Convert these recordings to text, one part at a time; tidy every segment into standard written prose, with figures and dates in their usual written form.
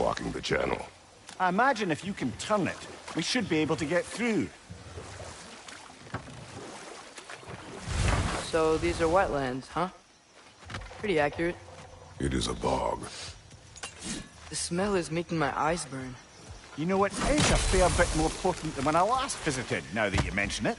blocking the channel. I imagine if you can turn it, we should be able to get through. So these are wetlands, huh? Pretty accurate. It is a bog. The smell is making my eyes burn. You know, it is a fair bit more potent than when I last visited, now that you mention it.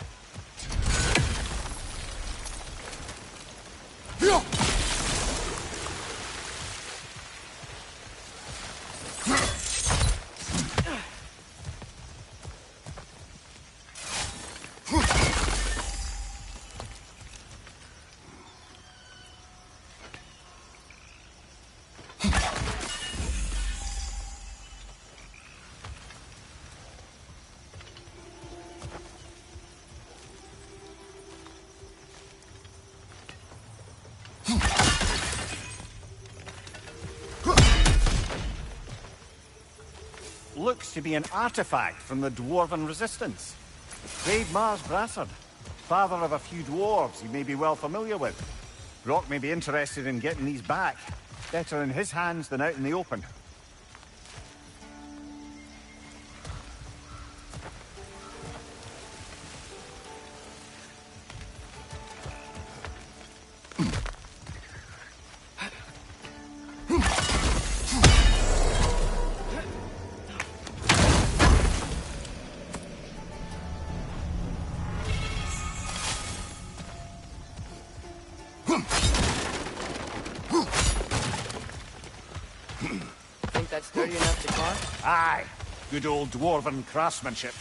Looks to be an artifact from the Dwarven Resistance. Great Mars Brassard, father of a few dwarves you may be well familiar with. Rock may be interested in getting these back. Better in his hands than out in the open. Think that's sturdy enough to climb? Aye, good old Dwarven craftsmanship.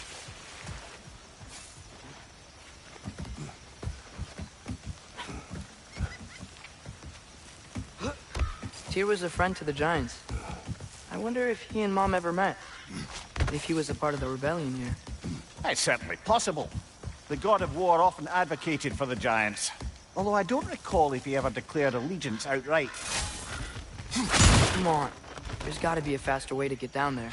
Tyr was a friend to the Giants. I wonder if he and Mom ever met. If he was a part of the rebellion here. It's certainly possible. The god of war often advocated for the Giants. Although I don't recall if he ever declared allegiance outright. Come on. There's gotta be a faster way to get down there.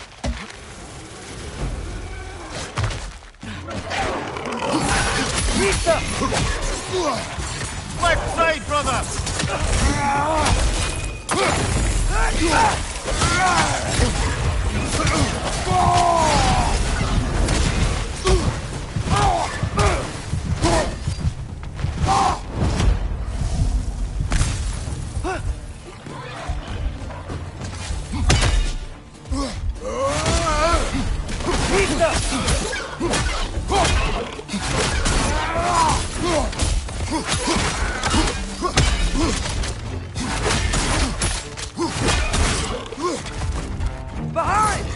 Left side, brother! Behind!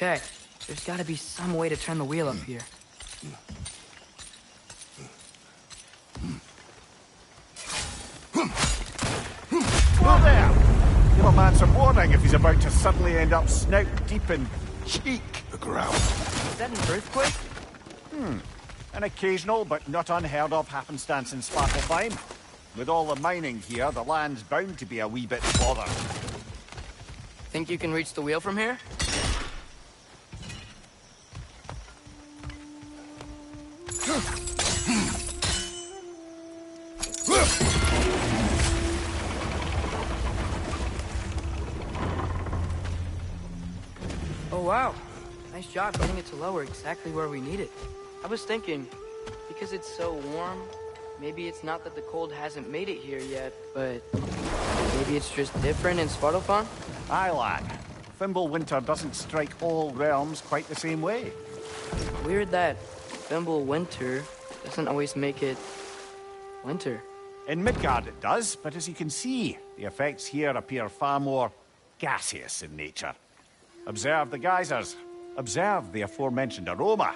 Okay, there's gotta be some way to turn the wheel up here. Whoa there! Give a man some warning if he's about to suddenly end up snout deep in cheek. The ground. Is that an earthquake? An occasional but not unheard of happenstance in Svartalfheim. With all the mining here, the land's bound to be a wee bit bothered. Think you can reach the wheel from here? Oh wow, nice job getting it to lower exactly where we need it. I was thinking, because it's so warm, maybe it's not that the cold hasn't made it here yet, but maybe it's just different in Svartalfheim? Aye, lad. Thimble winter doesn't strike all realms quite the same way. Weird that Thimble winter doesn't always make it winter. In Midgard it does, but as you can see, the effects here appear far more gaseous in nature. Observe the geysers. Observe the aforementioned aroma.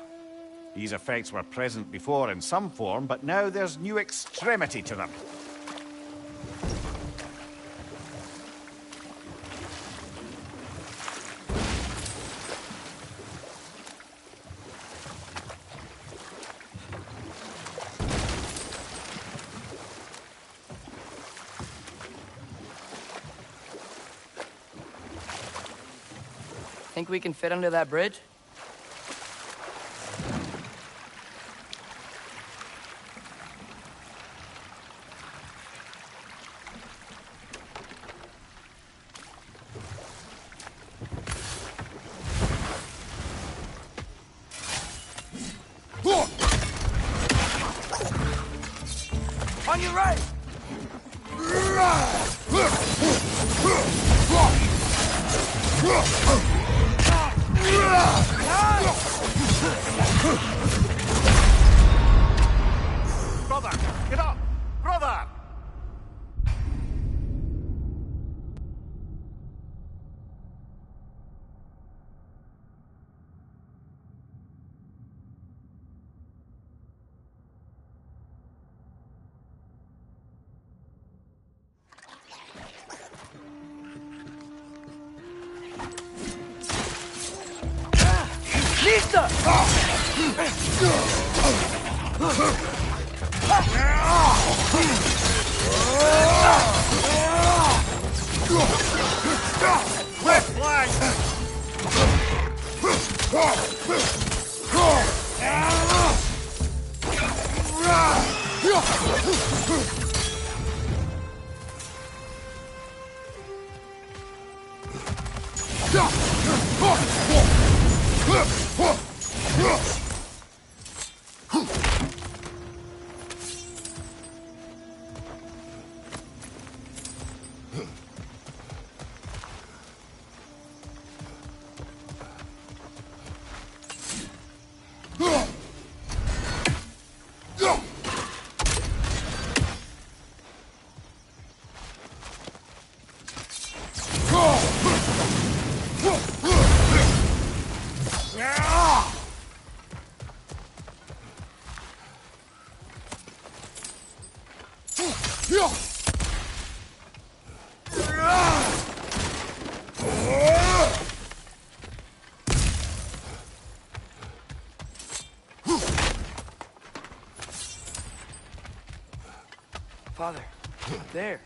These effects were present before in some form, but now there's new extremity to them. Think we can fit under that bridge? On your right! Brother, get up! Brother! Lisa! Red flag! Father, there.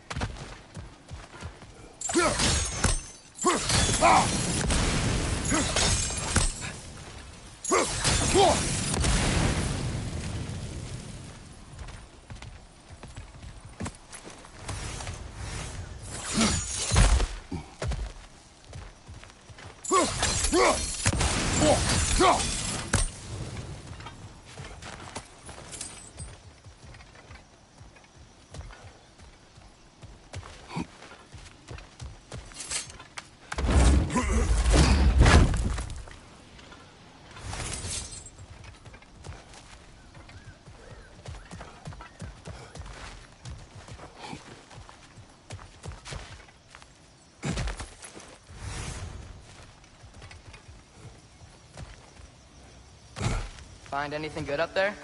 Find anything good up there?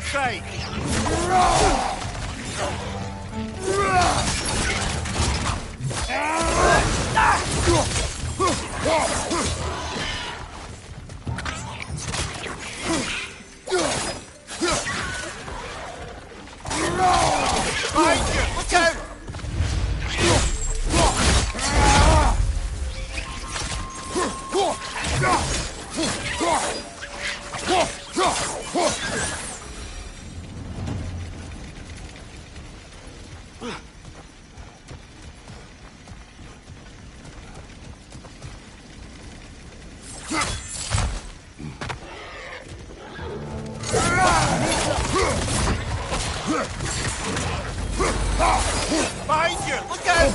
strike! Behind you! Look out! Behind you! Look out!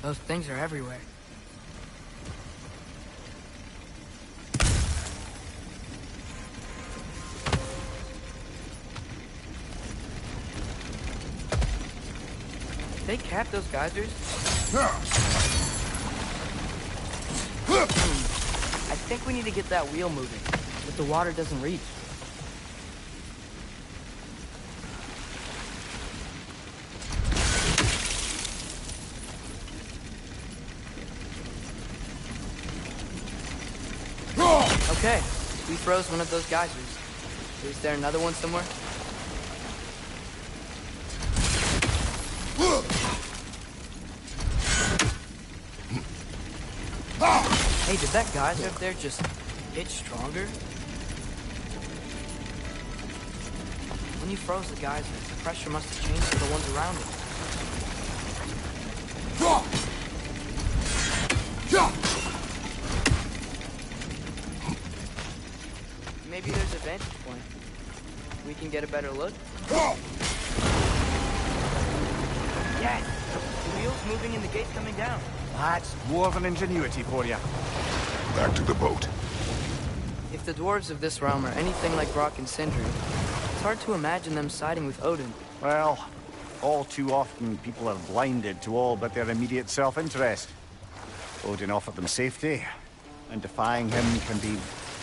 Those things are everywhere. They cap those geysers? I think we need to get that wheel moving, but the water doesn't reach. Okay, we froze one of those geysers. Is there another one somewhere? Hey, did that geyser up there just get stronger? When you froze the geyser, the pressure must have changed for the ones around it. Maybe there's a vantage point. We can get a better look. Yes! The wheel's moving and the gate's coming down. That's dwarven ingenuity for you. Back to the boat. If the dwarves of this realm are anything like Rock and Sindri, it's hard to imagine them siding with Odin. Well, all too often people are blinded to all but their immediate self-interest. Odin offered them safety, and defying him can be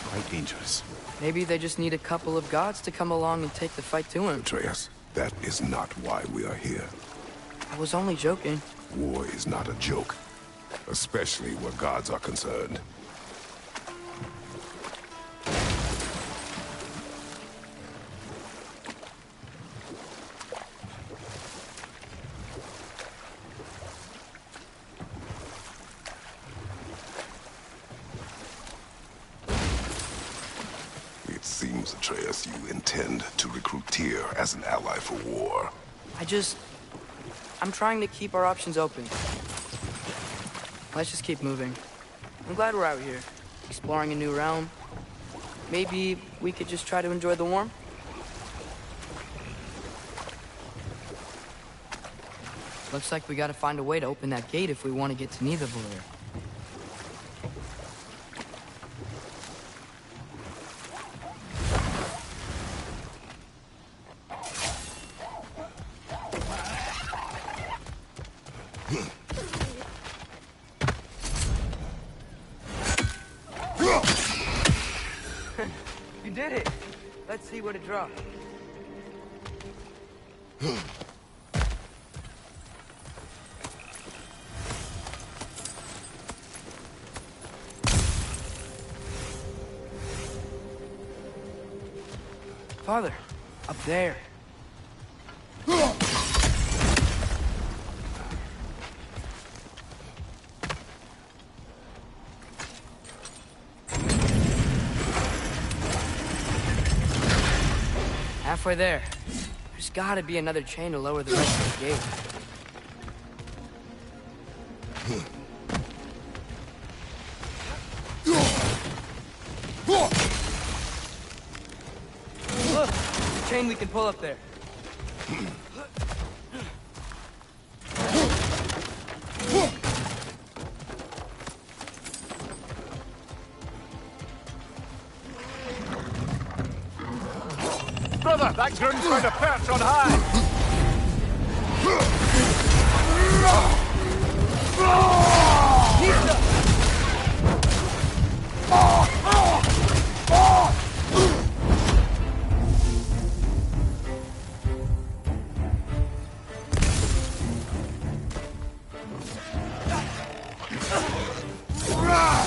quite dangerous. Maybe they just need a couple of gods to come along and take the fight to him. Atreus, that is not why we are here. I was only joking. War is not a joke, especially where gods are concerned. It seems, Atreus, you intend to recruit Tyr as an ally for war. I'm trying to keep our options open. Let's just keep moving. I'm glad we're out here, exploring a new realm. Maybe we could just try to enjoy the warmth? Looks like we gotta find a way to open that gate if we want to get to Nidavellir. You did it! Let's see what it dropped. Father, up there. Halfway there. There's gotta be another chain to lower the rest of the gate. Look! The chain we can pull up there. Brother, that groom's found a perch on high!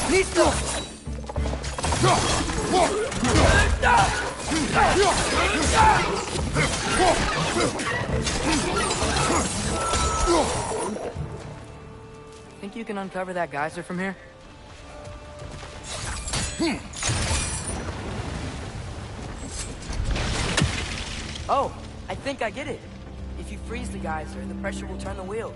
Listo! Think you can uncover that geyser from here? Oh, I think I get it. If you freeze the geyser, the pressure will turn the wheel.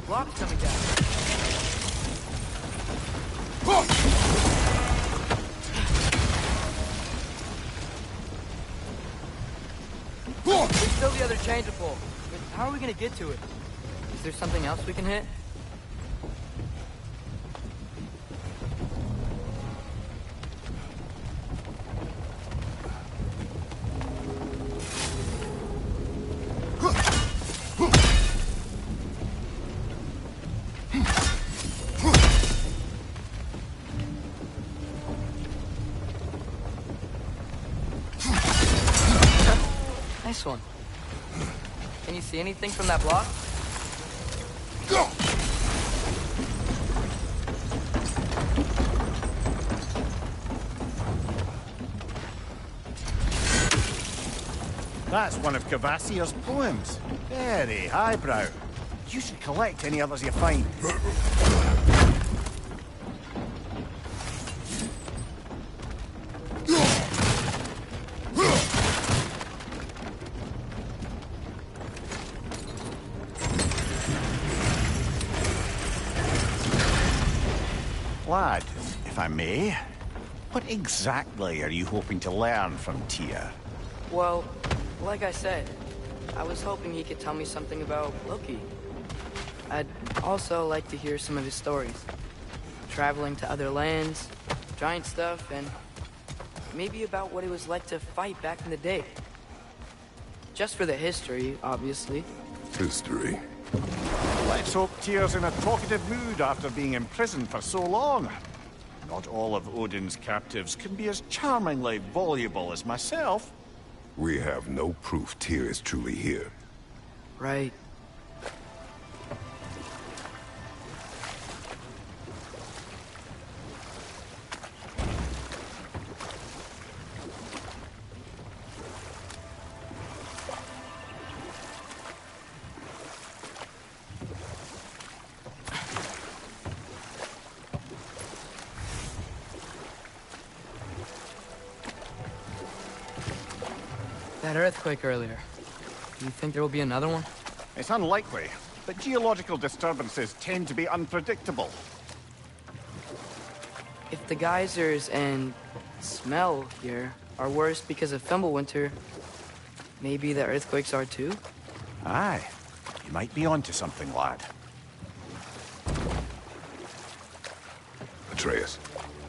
Block's coming down. There's still the other chain to pull. But how are we gonna get to it? Is there something else we can hit? Nice one. Can you see anything from that block? That's one of Cavassia's poems. Very highbrow. You should collect any others you find. Lad, if I may, what exactly are you hoping to learn from Tia? Well, like I said, I was hoping he could tell me something about Loki. I'd also like to hear some of his stories. Traveling to other lands, giant stuff, and maybe about what it was like to fight back in the day. Just for the history, obviously. History. Let's hope Tyr's in a talkative mood after being imprisoned for so long. Not all of Odin's captives can be as charmingly voluble as myself. We have no proof Tyr is truly here. Right. That earthquake earlier. Do you think there will be another one? It's unlikely, but geological disturbances tend to be unpredictable. If the geysers and smell here are worse because of Fimbulwinter, maybe the earthquakes are too? Aye, you might be onto something, lad. Atreus,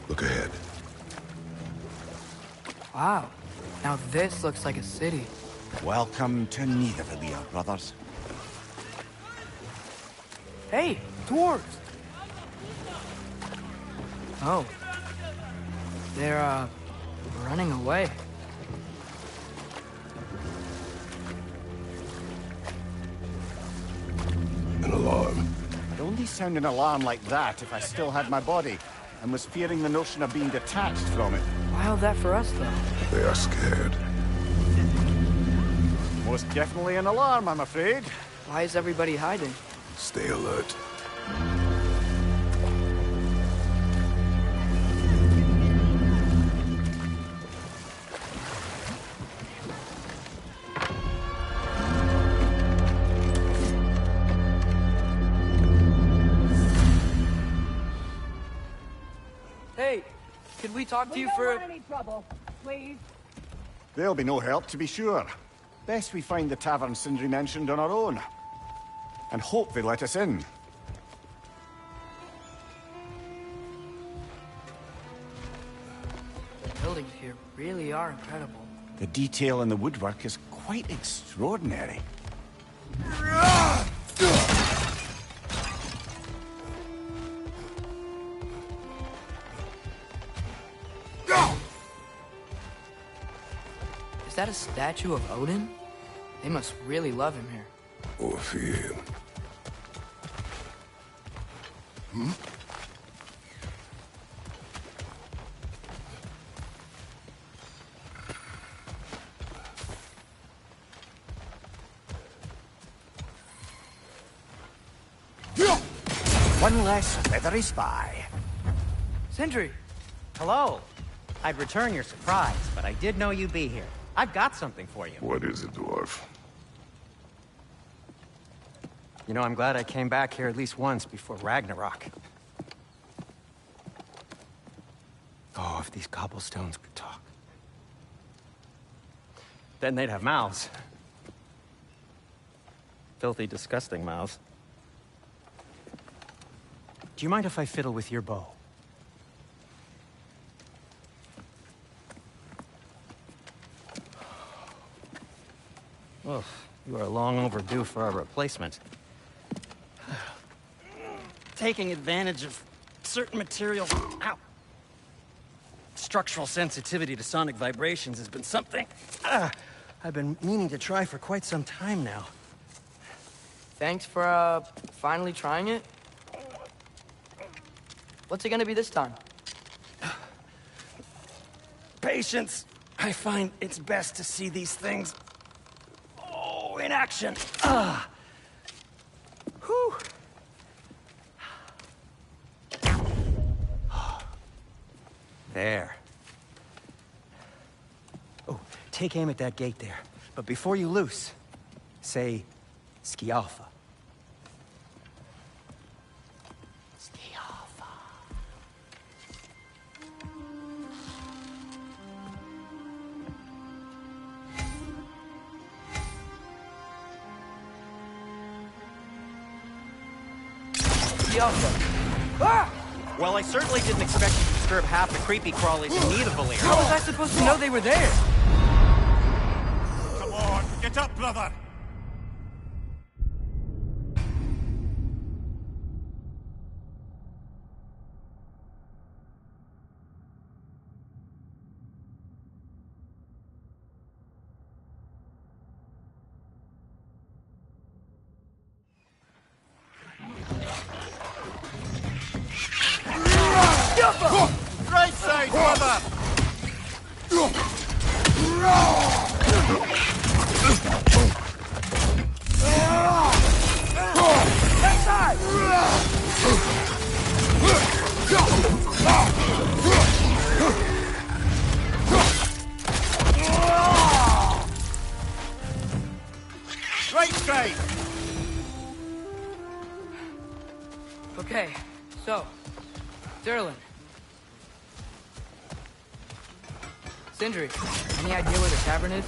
look ahead. Wow. Now this looks like a city. Welcome to Nidavellir, brothers. Hey, dwarves! Oh. They're, running away. An alarm. I'd only sound an alarm like that if I still had my body, and was fearing the notion of being detached from it. Wild that for us, though. They are scared. Most definitely an alarm, I'm afraid. Why is everybody hiding? Stay alert. Hey, could we talk to you for... We don't want any trouble, please. There'll be no help, to be sure. Best we find the tavern Sindri mentioned on our own. And hope they let us in. The buildings here really are incredible. The detail in the woodwork is quite extraordinary. Is that a statue of Odin? They must really love him here. Or fear him. One less feathery spy. Sindri! Hello. I'd return your surprise, but I did know you'd be here. I've got something for you. What is it, dwarf? You know, I'm glad I came back here at least once before Ragnarok. Oh, if these cobblestones could talk. Then they'd have mouths. Filthy, disgusting mouths. Do you mind if I fiddle with your bow? Oh, you are long overdue for a replacement. Taking advantage of certain materials. Ow! Structural sensitivity to sonic vibrations has been something I've been meaning to try for quite some time now. Thanks for, finally trying it. What's it gonna be this time? Patience. I find it's best to see these things, in action. Whew. There. Oh, take aim at that gate there. But before you loose, say, Skialfa. Skialfa. Ah! Well, I certainly didn't expect you to disturb half the creepy crawlies in need of Valir. How was I supposed to know they were there? Come on, get up, brother! Right side, brother! Left side! Right side! Okay, so, Durlin. Sindri, any idea where the tavern is?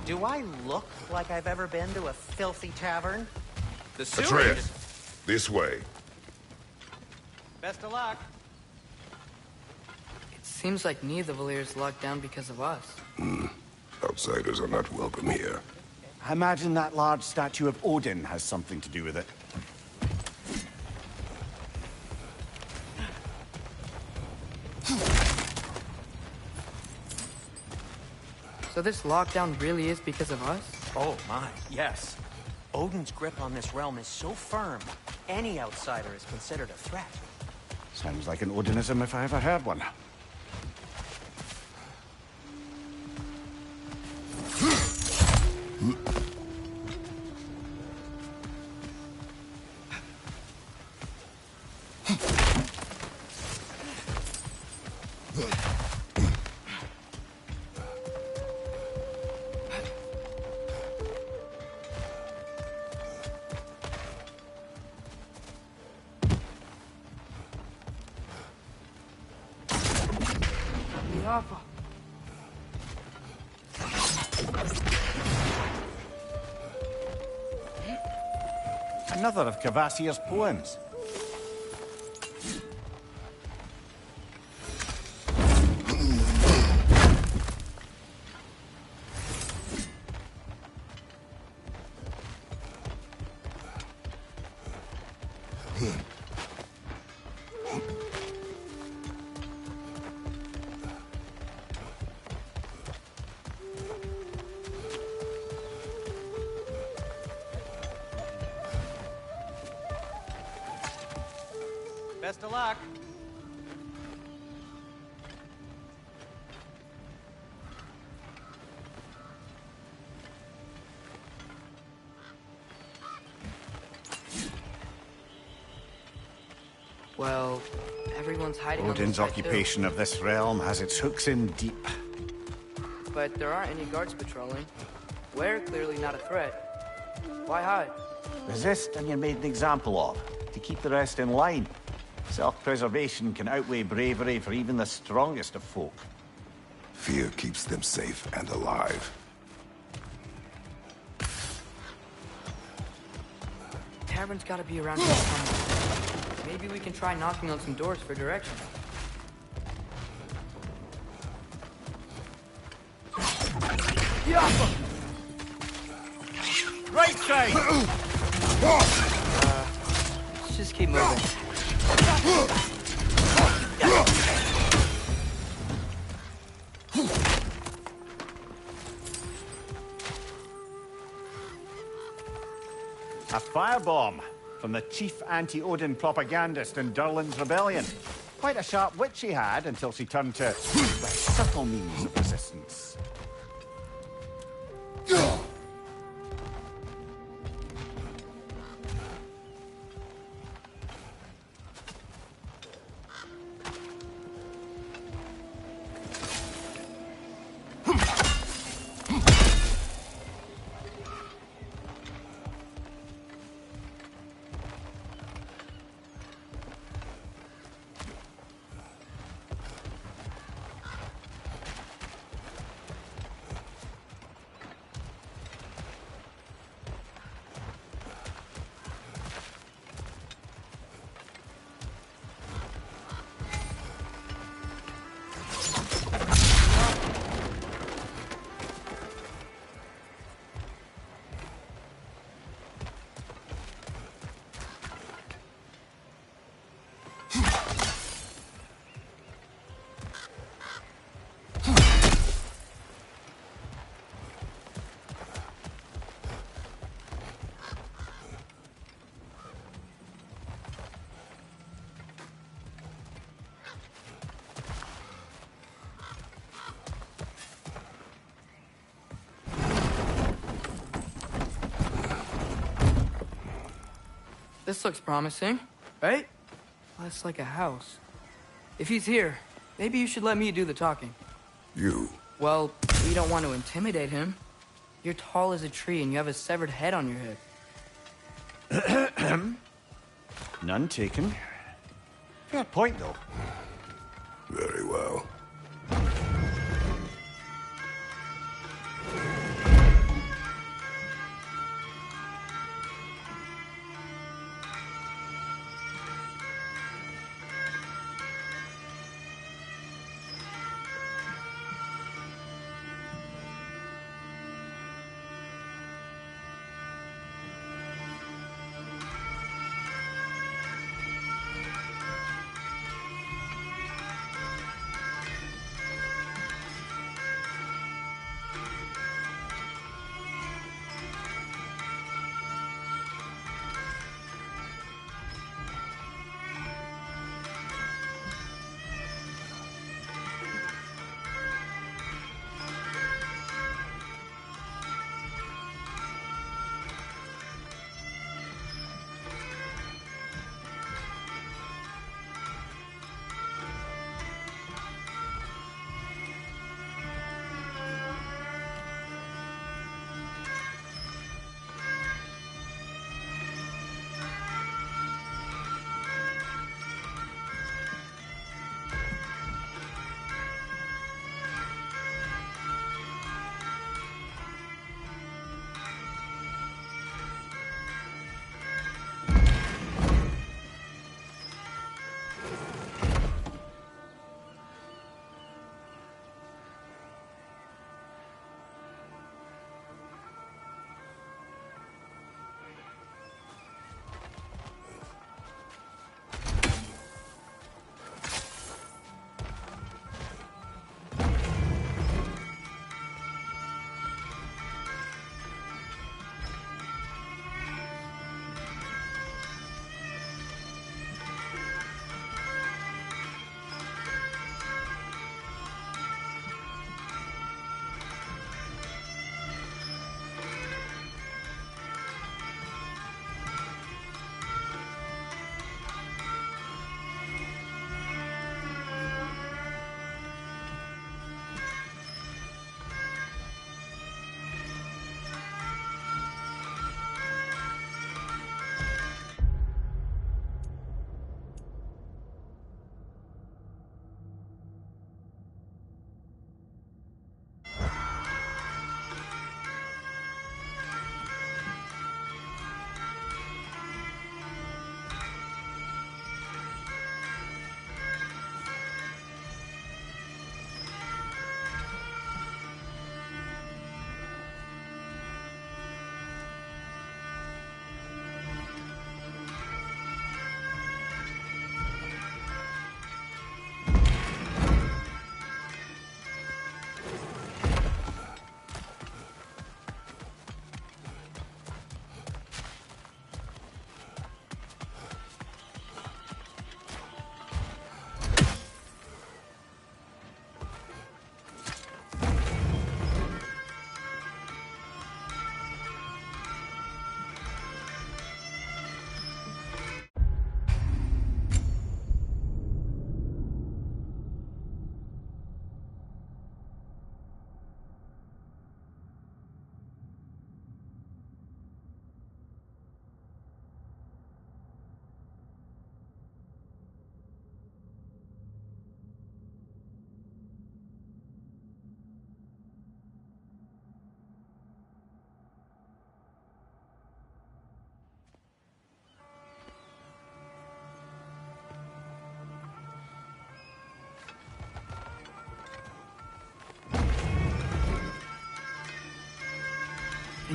Do I look like I've ever been to a filthy tavern? The Atreus, this way. Best of luck. It seems like neither of the Valir's locked down because of us. Outsiders are not welcome here. I imagine that large statue of Odin has something to do with it. So this lockdown really is because of us? Oh my, yes. Odin's grip on this realm is so firm, any outsider is considered a threat. Sounds like an Odinism if I ever heard one. Jaffa. Another of Cavassier's poems. Best of luck. Well, everyone's hiding on this Odin's side, occupation of this realm has its hooks in deep. too. But there aren't any guards patrolling. We're clearly not a threat. Why hide? Resist and you're made an example of, to keep the rest in line. Self-preservation can outweigh bravery for even the strongest of folk. Fear keeps them safe and alive. Tavern's gotta be around here somewhere. Maybe we can try knocking on some doors for direction. Right side! Let's just keep moving. A firebomb from the chief anti-Odin propagandist in Durlin's rebellion. Quite a sharp wit she had until she turned to the subtle means of resistance. This looks promising, right? Less like a house. If he's here, maybe you should let me do the talking. You? Well, we don't want to intimidate him. You're tall as a tree and you have a severed head on your head. None taken. Fair point, though. Very well.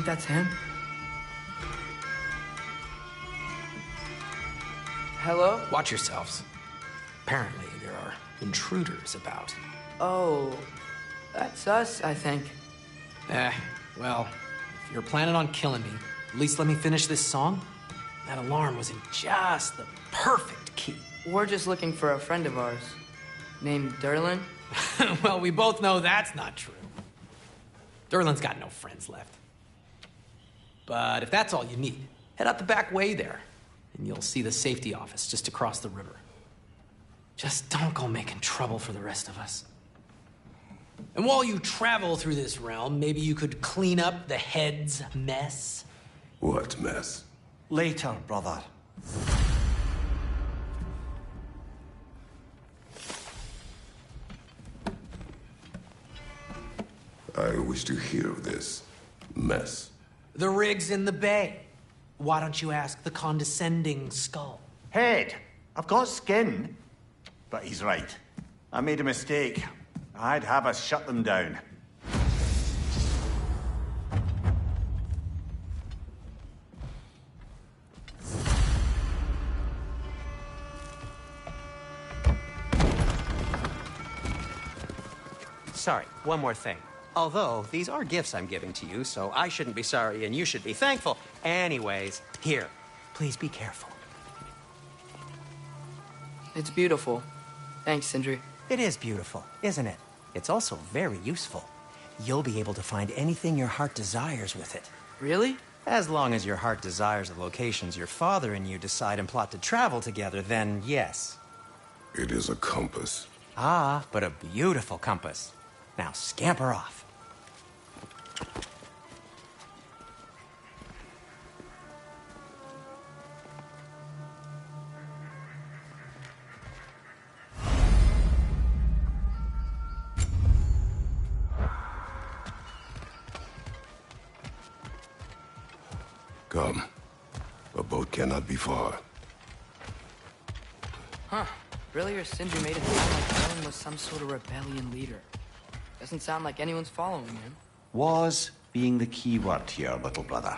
think that's him? Hello? Watch yourselves. Apparently, there are intruders about. Oh, that's us, I think. Well, if you're planning on killing me, at least let me finish this song. That alarm was in just the perfect key. We're just looking for a friend of ours, named Derlin. Well, we both know that's not true. Derlin's got no friends left. But if that's all you need, head out the back way there, and you'll see the safety office just across the river. Just don't go making trouble for the rest of us. And while you travel through this realm, maybe you could clean up the head's mess? What mess? Later, brother. I wish to hear of this mess. The rig's in the bay. Why don't you ask the condescending skull? Head, I've got skin. But he's right. I made a mistake. I'd have us shut them down. Sorry, one more thing. Although, these are gifts I'm giving to you, so I shouldn't be sorry and you should be thankful. Anyways, here, please be careful. It's beautiful. Thanks, Sindri. It is beautiful, isn't it? It's also very useful. You'll be able to find anything your heart desires with it. Really? As long as your heart desires the locations your father and you decide and plot to travel together, then yes. It is a compass. Ah, but a beautiful compass. Now scamper off. Come. A boat cannot be far. Huh. Earlier, Sindri made it sound like Dylan was some sort of rebellion leader. Doesn't sound like anyone's following him. Was being the key word here, little brother.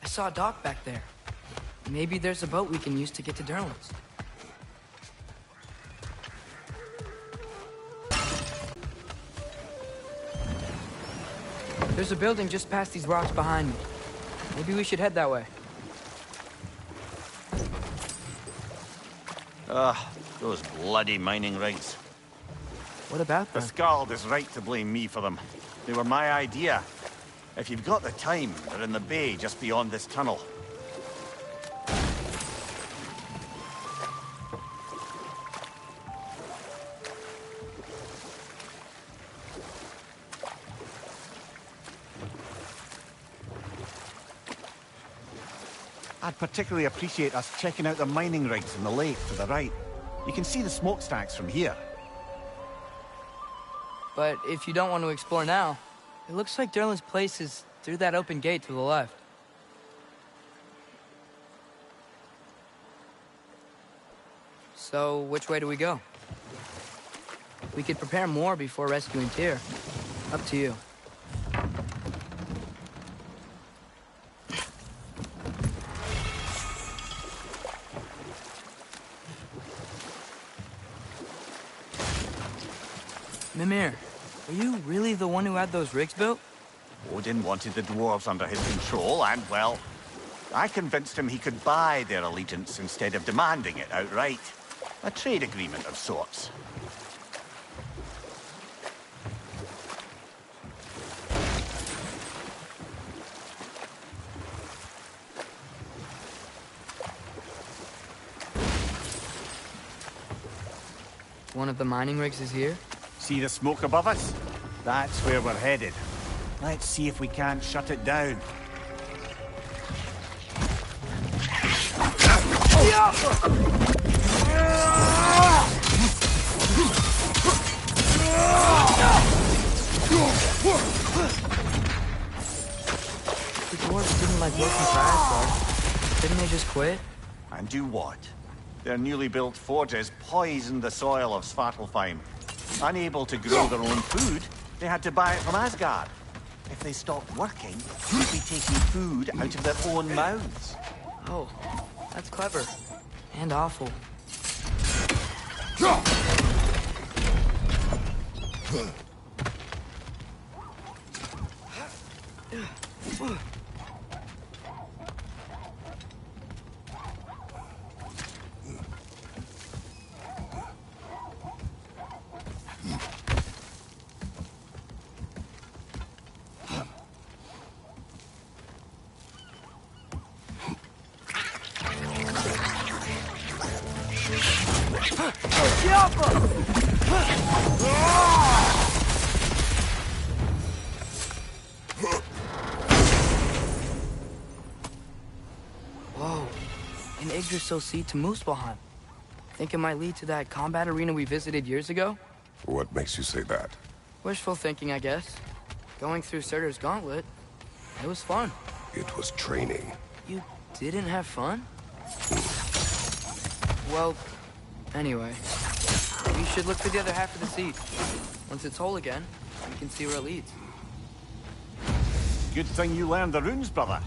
I saw a dock back there. Maybe there's a boat we can use to get to Derlin's. There's a building just past these rocks behind me. Maybe we should head that way. Ugh, those bloody mining rigs. What about The them? Skald is right to blame me for them. They were my idea. If you've got the time, they're in the bay just beyond this tunnel. I'd particularly appreciate us checking out the mining rigs in the lake to the right. You can see the smokestacks from here. But if you don't want to explore now, it looks like Derlin's place is through that open gate to the left. So, which way do we go? We could prepare more before rescuing Tyr. Up to you. Mimir, are you really the one who had those rigs built? Odin wanted the dwarves under his control, and, well, I convinced him he could buy their allegiance instead of demanding it outright. A trade agreement of sorts. One of the mining rigs is here? See the smoke above us? That's where we're headed. Let's see if we can't shut it down. The dwarves didn't like working for Asgard. Didn't they just quit? And do what? Their newly built forges poisoned the soil of Svartalfheim. Unable to grow their own food, they had to buy it from Asgard. If they stopped working, they'd be taking food out of their own mouths. Oh, that's clever. And awful. Whoa, an Yggdrasil seed to Muspelheim. Think it might lead to that combat arena we visited years ago? What makes you say that? Wishful thinking, I guess. Going through Surtur's gauntlet, it was fun. It was training. You didn't have fun? Well, anyway. You should look for the other half of the seed. Once it's whole again, you can see where it leads. Good thing you learned the runes, brother.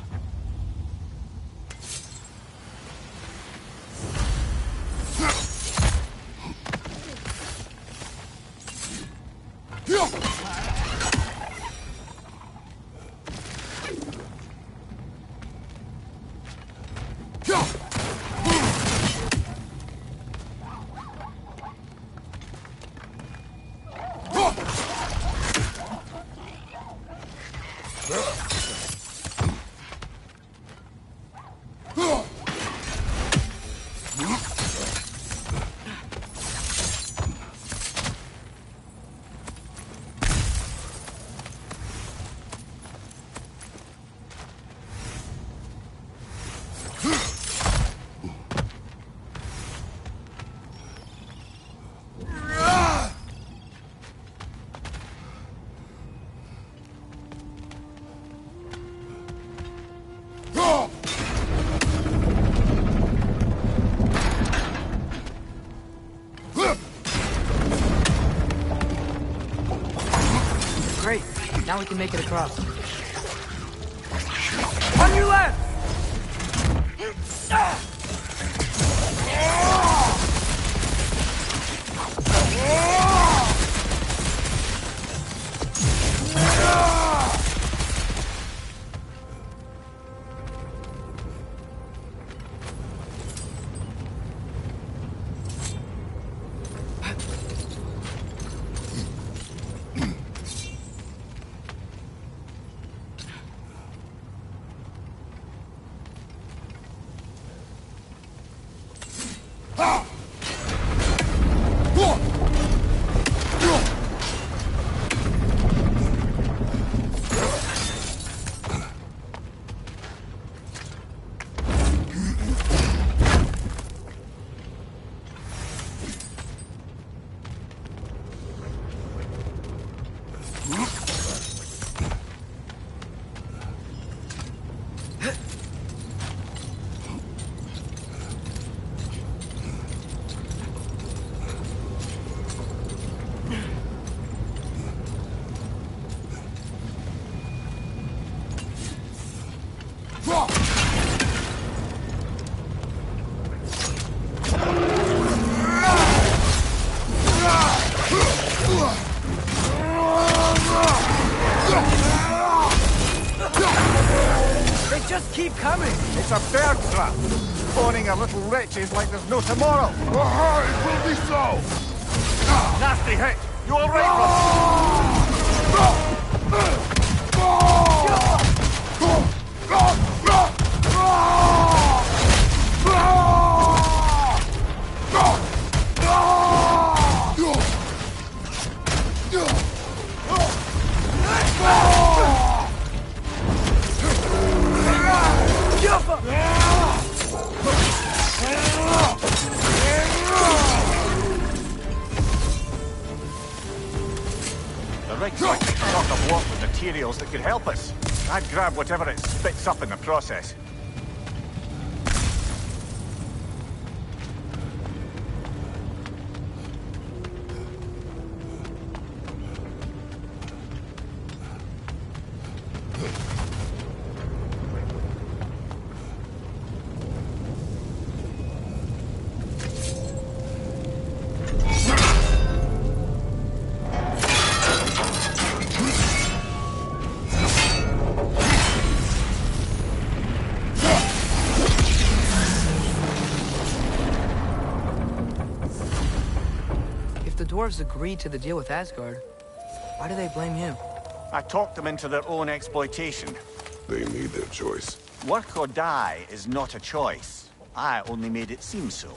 Great. Now we can make it across. On your left! They just keep coming. It's a bear trap. Spawning a little wretches like there's no tomorrow. It will be so! Nasty hit. You all right, The rig's like a truck of work with materials that could help us. I'd grab whatever it spits up in the process. The dwarves agreed to the deal with Asgard. Why do they blame him? I talked them into their own exploitation. They made their choice. Work or die is not a choice. I only made it seem so.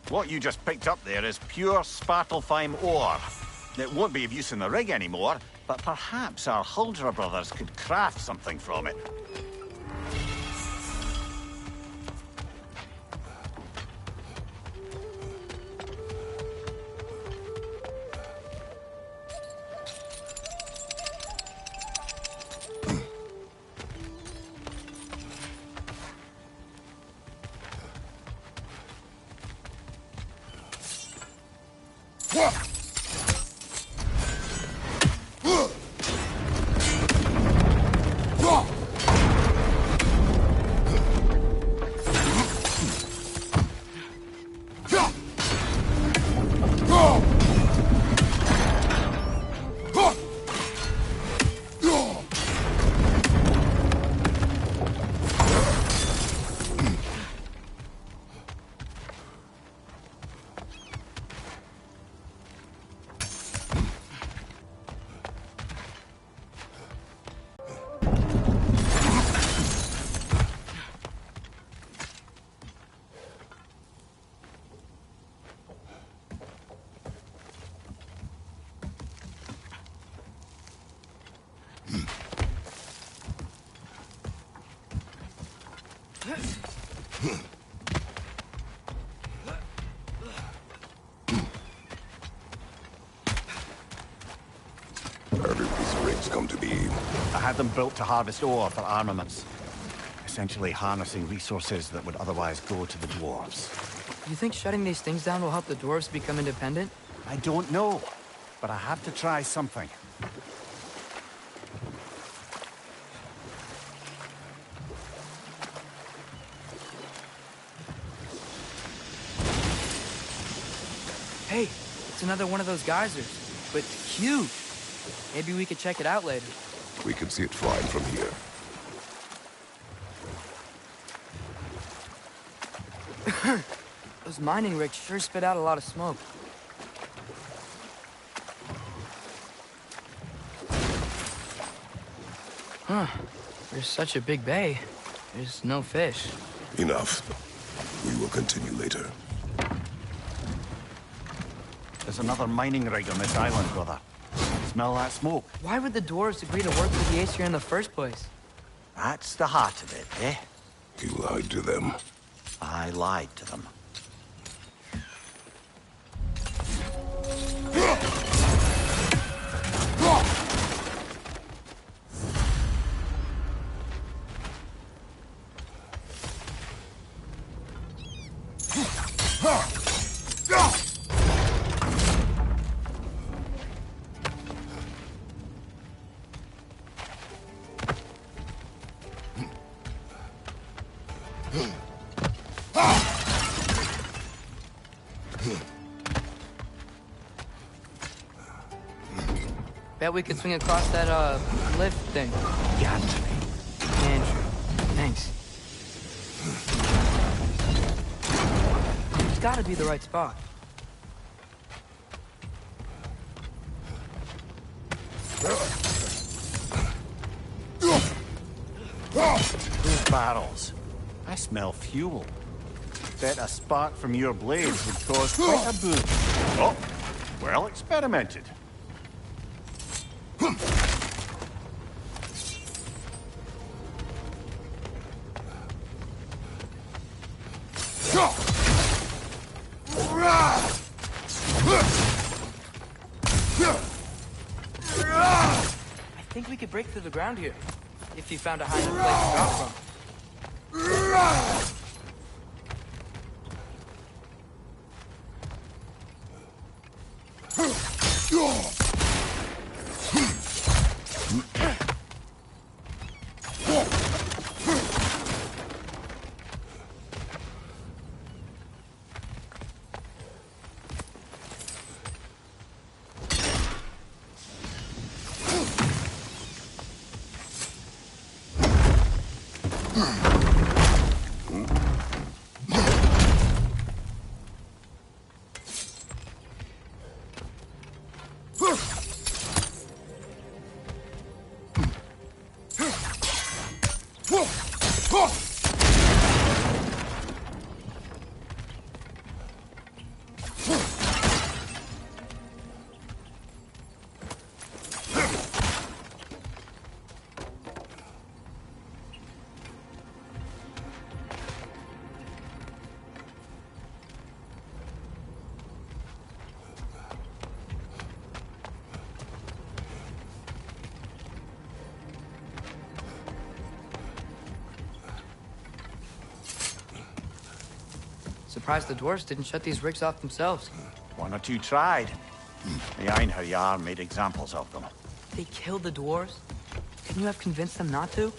What you just picked up there is pure Svartalfheim ore. It won't be of use in the rig anymore, but perhaps our Huldra brothers could craft something from it. How did these rigs come to be? I had them built to harvest ore for armaments. Essentially harnessing resources that would otherwise go to the dwarves. You think shutting these things down will help the dwarves become independent? I don't know, but I have to try something. Hey, it's another one of those geysers, but huge. Maybe we could check it out later. We can see it flying from here. Those mining rigs sure spit out a lot of smoke. Huh. There's such a big bay. There's no fish. Enough. We will continue later. There's another mining rig on this island, brother. Smell that smoke? Why would the dwarves agree to work with the Aesir in the first place? That's the heart of it, eh? You lied to them. I lied to them. Bet we could swing across that, lift thing. Gantry. Andrew, thanks. It's gotta be the right spot. Those barrels. I smell fuel. Bet a spark from your blades would cause quite a boom. Oh, well experimented. think we could break through the ground here. If you found a high enough place to drop from. Surprised the dwarves didn't shut these rigs off themselves. One or two tried. The Einherjar made examples of them. They killed the dwarves? Couldn't you have convinced them not to?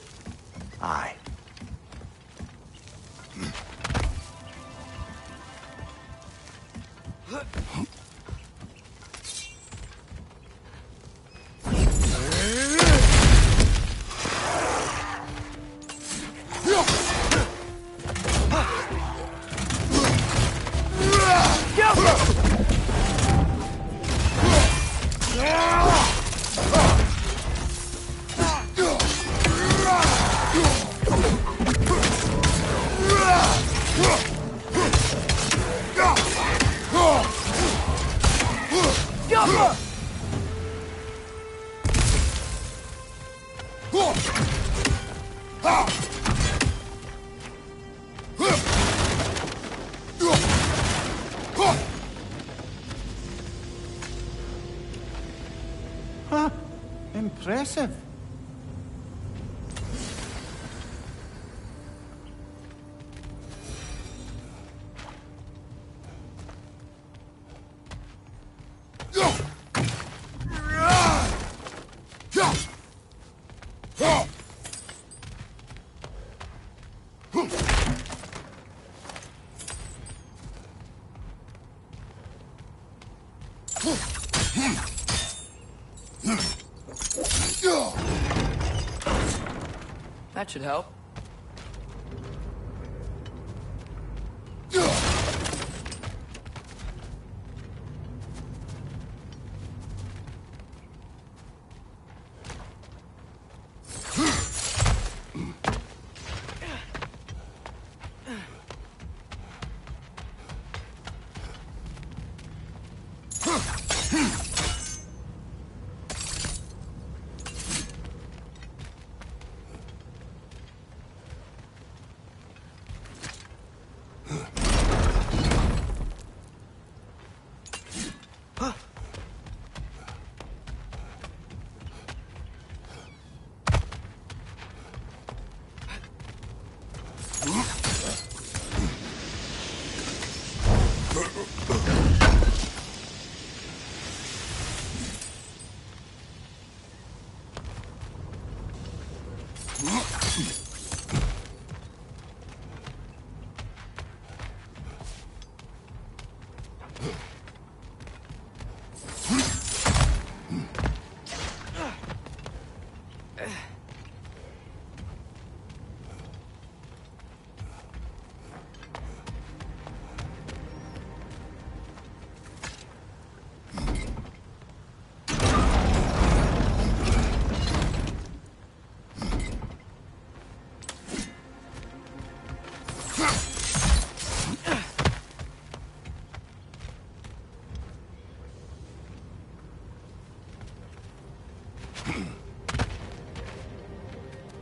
Aye. Huh. Impressive. That should help.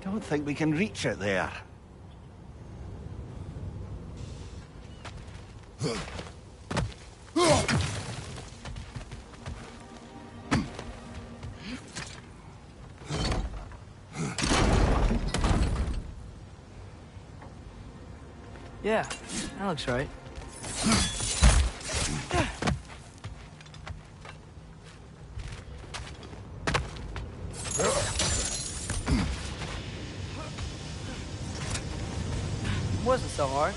Don't think we can reach it there. Yeah, that looks right. Wasn't so hard.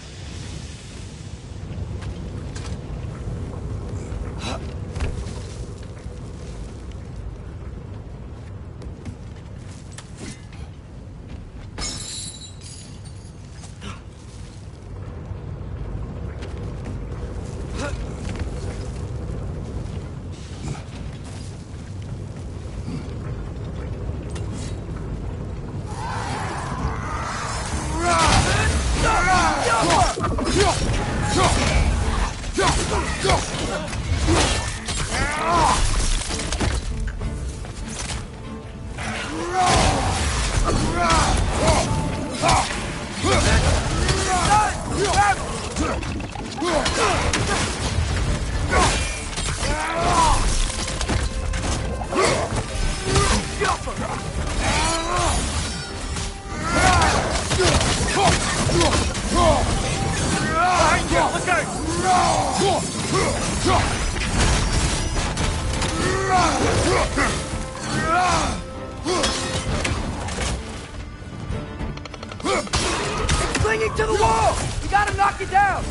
Clinging to the wall! We gotta knock it down!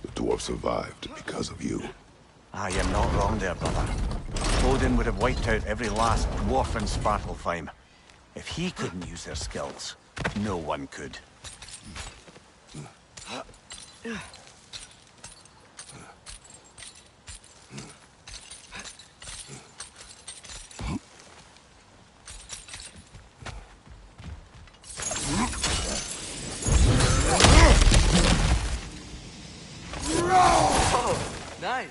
The dwarf survived because of you. I am not wrong there, brother. Odin would have wiped out every last dwarf in Svartalfheim. If he couldn't use their skills, no one could. Nice.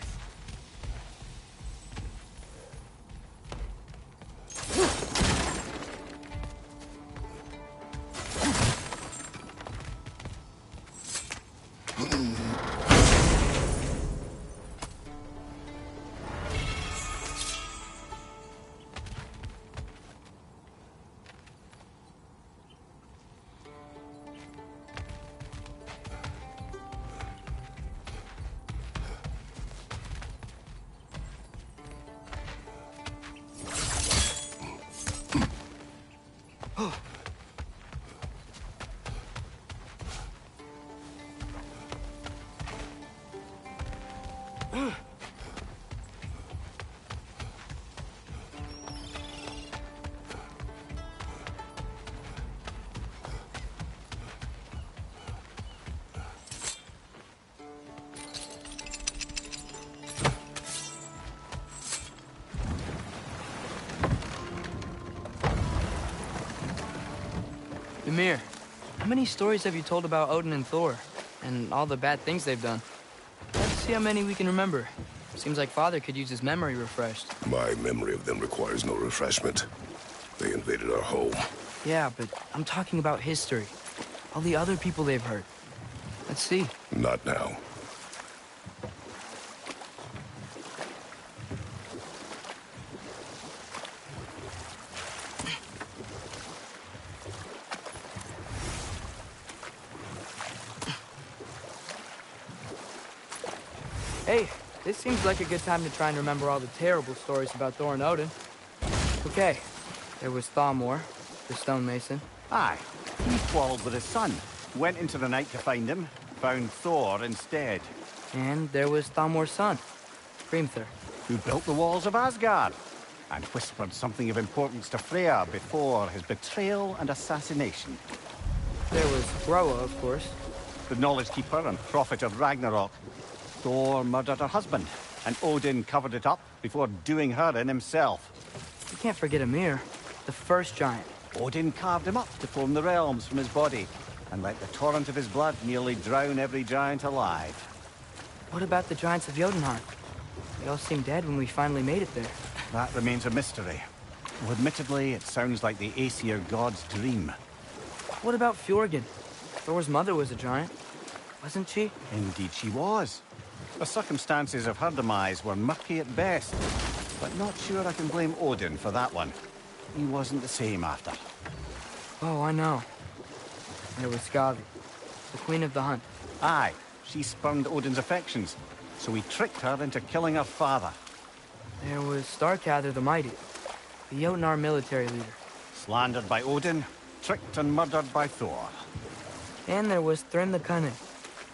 Ymir, how many stories have you told about Odin and Thor? And all the bad things they've done? Let's see how many we can remember. Seems like Father could use his memory refreshed. My memory of them requires no refreshment. They invaded our home. Yeah, but I'm talking about history. All the other people they've hurt. Let's see. Not now. Hey, this seems like a good time to try and remember all the terrible stories about Thor and Odin. Okay, there was Thamor, the stonemason. Aye, he quarreled with his son. Went into the night to find him, found Thor instead. And there was Thamor's son, Hrimthur. Who built the walls of Asgard and whispered something of importance to Freya before his betrayal and assassination. There was Groa, of course. The knowledge keeper and prophet of Ragnarok. Thor murdered her husband, and Odin covered it up before doing her in himself. You can't forget Ymir, the first giant. Odin carved him up to form the realms from his body, and let the torrent of his blood nearly drown every giant alive. What about the giants of Jotunheim? They all seemed dead when we finally made it there. That remains a mystery. Well, admittedly, it sounds like the Aesir god's dream. What about Fjorgyn? Thor's mother was a giant, wasn't she? Indeed she was. The circumstances of her demise were murky at best, but not sure I can blame Odin for that one. He wasn't the same after. Oh, I know. There was Skavi, the queen of the hunt. Aye, she spurned Odin's affections, so he tricked her into killing her father. There was Starkather the Mighty, the Jotnar military leader. Slandered by Odin, tricked and murdered by Thor. And there was Thrym the Cunning,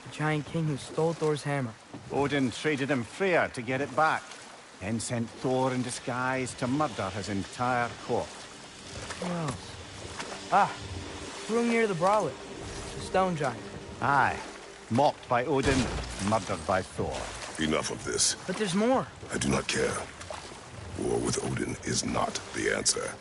the giant king who stole Thor's hammer. Odin traded him Freyr to get it back, then sent Thor in disguise to murder his entire court. Who else? Ah, Hrungnir the Brawler, the stone giant. Aye, mocked by Odin, murdered by Thor. Enough of this. But there's more. I do not care. War with Odin is not the answer.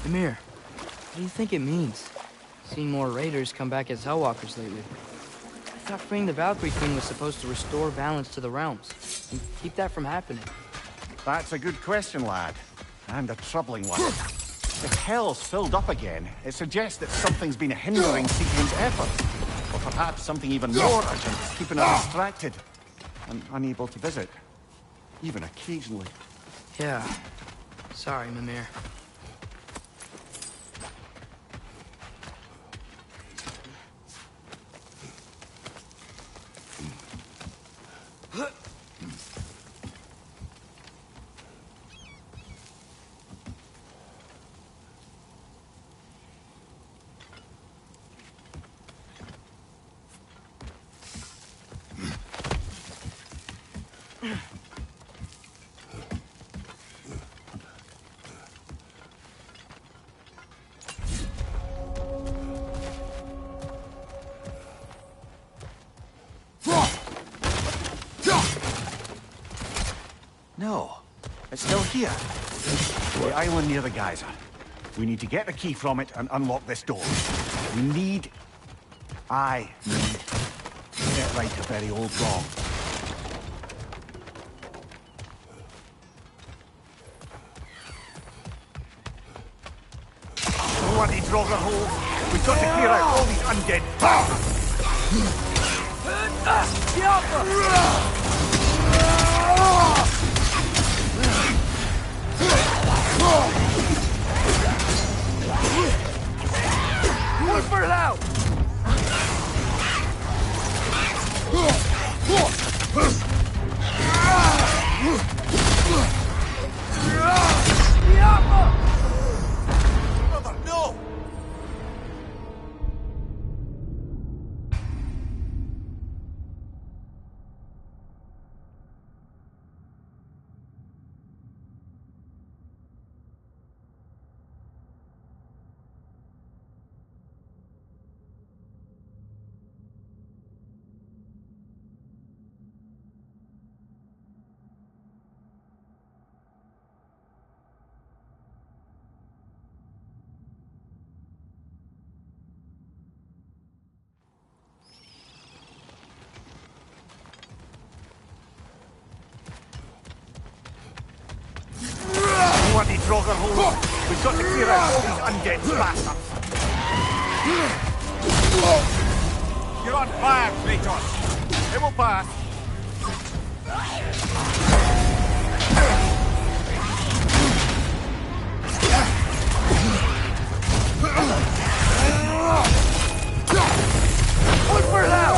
Ymir, what do you think it means? Seeing more raiders come back as Hellwalkers lately. I thought freeing the Valkyrie Queen was supposed to restore balance to the realms, and keep that from happening. That's a good question, lad. And a troubling one. If Hell's filled up again, it suggests that something's been hindering Siegmund's efforts. Or perhaps something even more urgent is keeping her distracted and unable to visit. Even occasionally. Yeah. Sorry, Mimir. No, it's still here. The island near the geyser. We need to get the key from it and unlock this door. We need... I need to get right a very old wrong. Bloody Draugr hole! We've got to clear out all these undead bastards! Look for it out! Brother, no! Bloody Draugr hole! We've got to clear out all these undead bastards! You're on fire, Kratos! It will pass. Look for it out!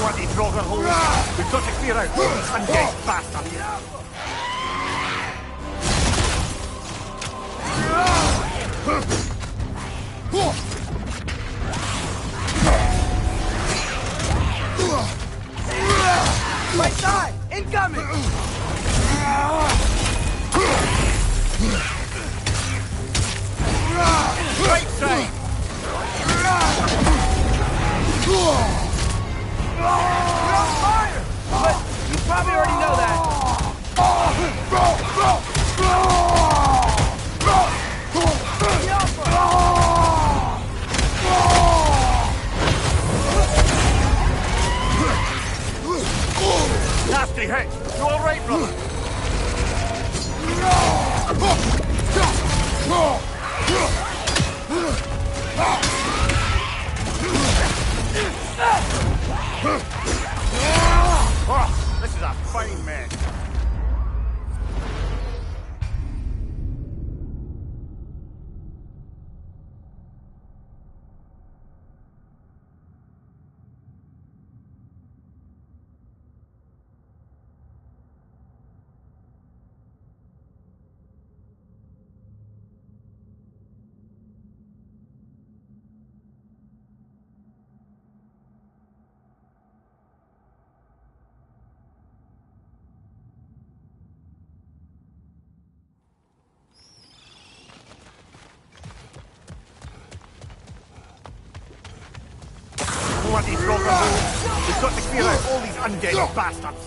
Bloody Draugr holes! We've got to clear out all these undead bastards! Right side! Incoming! Right side! You're on fire! But you probably already know that. Nasty hit! You alright, brother? Oh, this is a fine mess. Bloody Draugr holes! We've got to clear out all these undead bastards!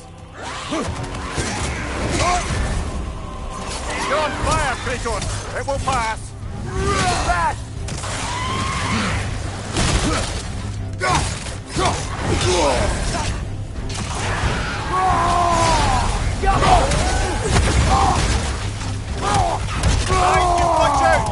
You're on fire, Kratos! It will pass! Fast! Watch out!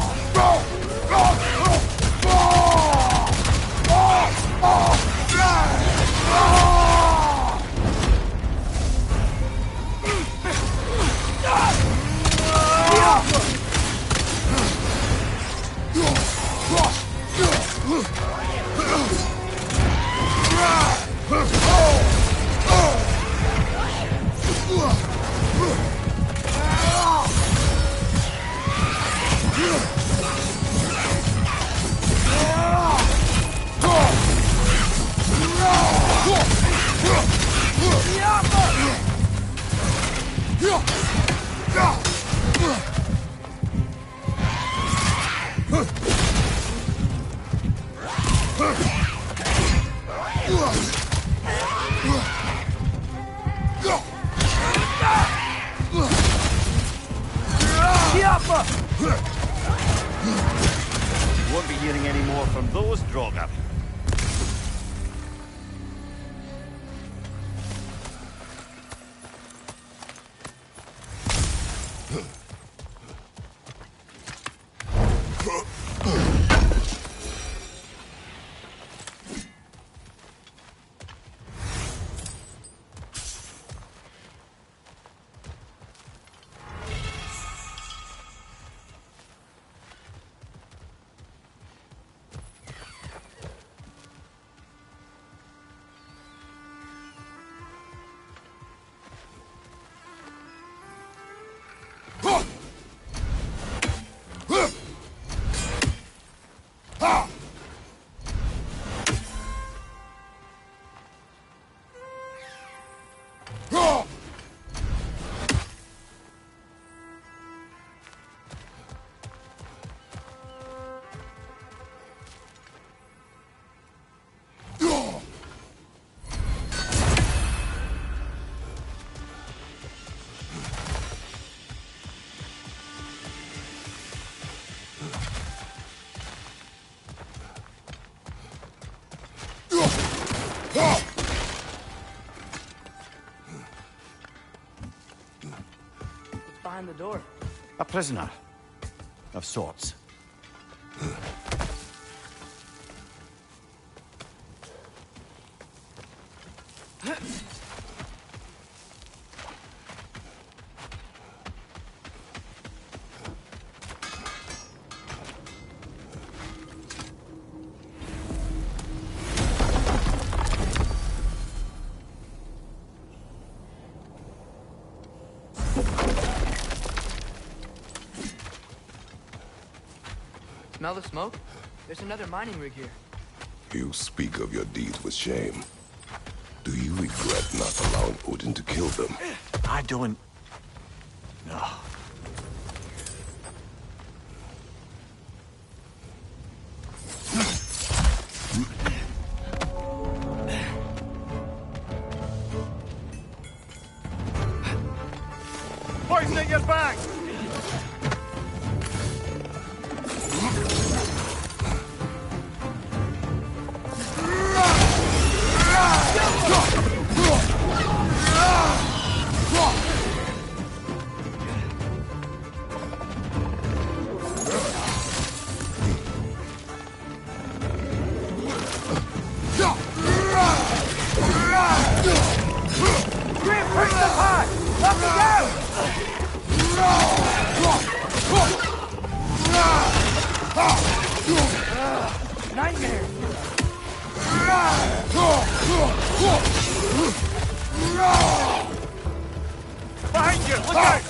Won't be hearing any more from those Draugr. What's behind the door? A prisoner. Of sorts. Smell the smoke? There's another mining rig here. You speak of your deeds with shame. Do you regret not allowing Odin to kill them? I don't... No. Poison at your back! Nightmare! Behind you! Look out!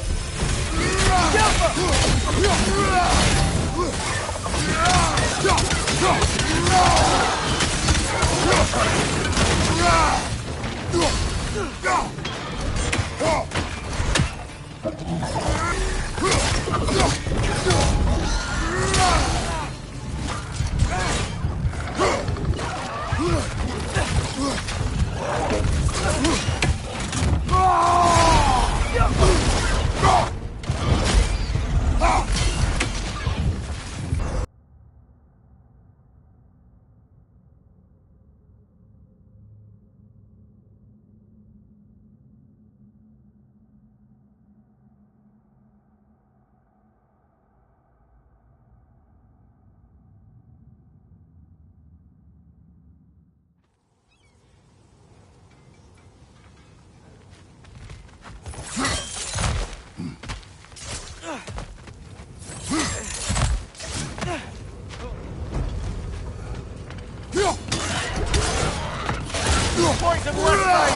Poison left side!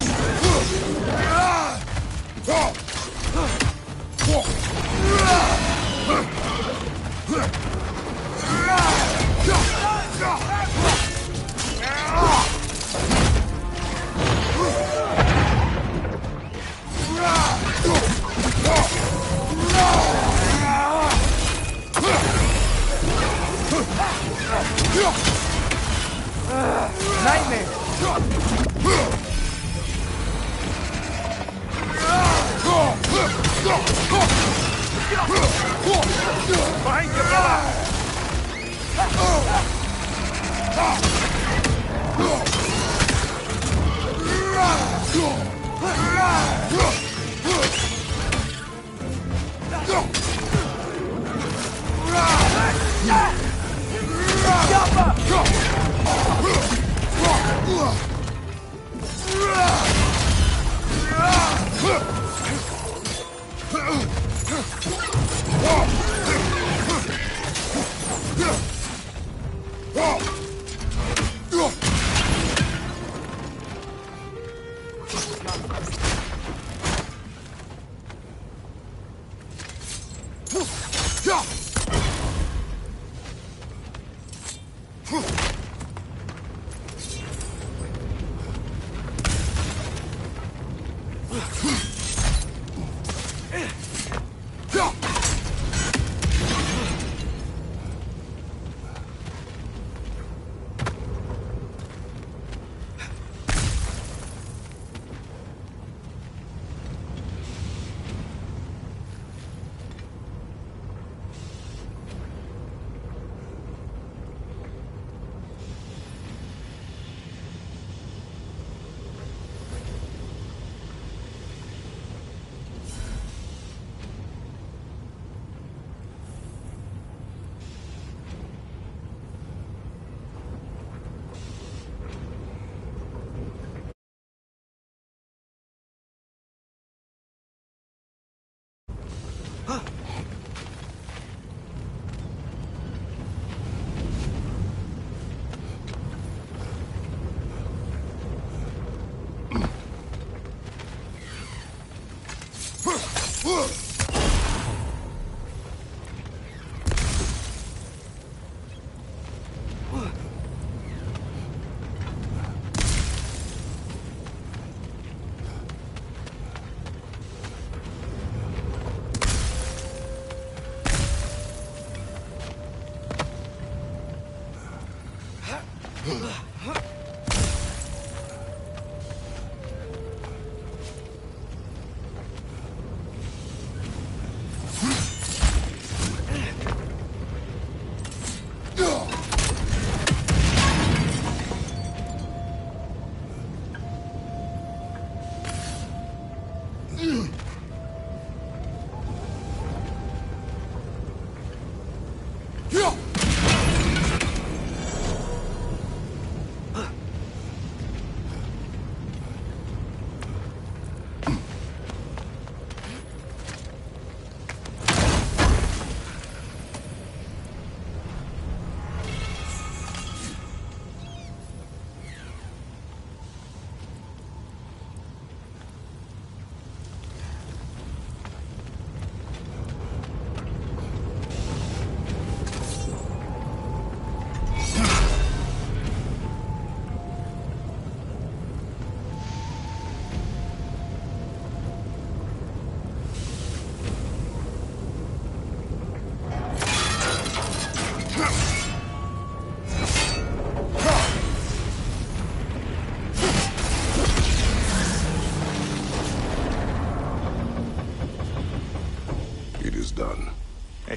Behind you, brother!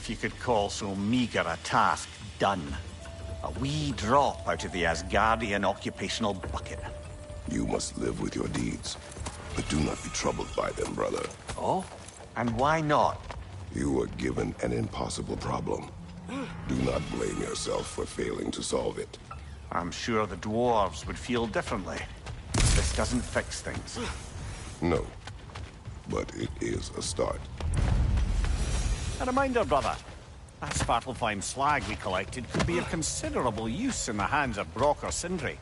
if you could call so meager a task done. A wee drop out of the Asgardian occupational bucket. You must live with your deeds, but do not be troubled by them, brother. Oh? And why not? You were given an impossible problem. Do not blame yourself for failing to solve it. I'm sure the dwarves would feel differently. This doesn't fix things. No, but it is a start. A reminder, brother. That Svartalfheim slag we collected could be of considerable use in the hands of Brock or Sindri.